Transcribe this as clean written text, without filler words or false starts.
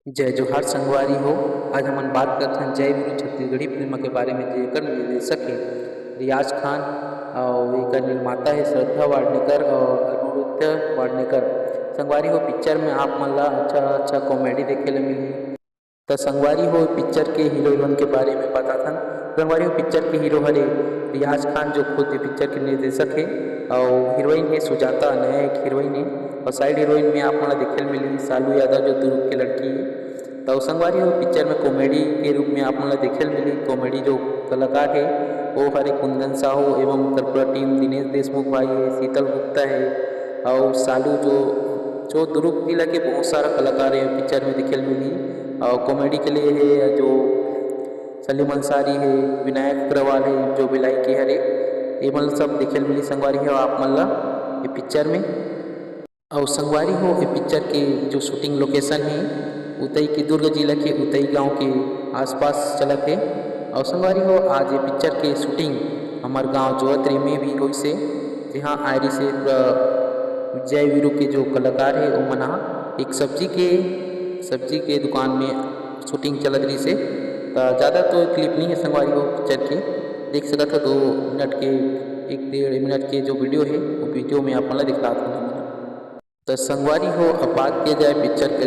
जय जोहार संगवारी हो। आज हमन बात करथन जय वीरू छत्तीसगढ़ी फिल्म के बारे में, जेकर निर्देशक है रियाज खान और एकर निर्माता है श्रद्धा वाडनेकर और अनिरुद्ध वाडनेकर। संगवारी हो, पिक्चर में आप मन ला अच्छा कॉमेडी देखे ले मिलही। तो संगवारी हो, पिक्चर के हीरो हीरोइन के बारे में बताथन। संगवारी हो, पिक्चर के हीरो हरे रियाज खान, जो खुद पिक्चर के निर्देशक है, और हीरोइन है सुजाता, नया एक हीरोइन है। और साइड हीरोइन में आप मन देखे मिली सालू यादव, जो दुर्ग के लड़की है। तो संगवारी हो, पिक्चर में कॉमेडी के रूप में आप मन देखे मिली। कॉमेडी जो कलाकार है वो हरे कुंदन साहू एवं उनकर पूरा टीम, दिनेश देशमुख भाई है, शीतल गुप्ता है और सालू, जो जो दुर्ग जिला के बहुत सारा कलाकार है पिक्चर में दिखे मिली। और कॉमेडी के लिए है जो सलीम अंसारी है, विनायक अग्रवाल है, जो बिलाई के हरे, ये मतलब सब दिखे मिली। संगवारी हो आप मन ला ये पिक्चर में। और संगवारी हो, ये पिक्चर के जो शूटिंग लोकेशन है उतई के दुर्ग जिला के उतई गांव के आसपास चलत है। और संगवारी हो, आज ये पिक्चर के शूटिंग हमार गांव जोतरी में भी हुई से, जहाँ आयरी से जय वीरू के जो कलाकार है वो मना एक सब्जी के दुकान में शूटिंग चलत रही से। ज़्यादा तो क्लिप नहीं है संगवारी हो पिक्चर के, देख सकत हो 2 मिनट के, 1-1.5 मिनट के जो वीडियो है वो वीडियो में आप मतलब दिखा। तो संगवारी हो, अब बात किया जाए पिक्चर के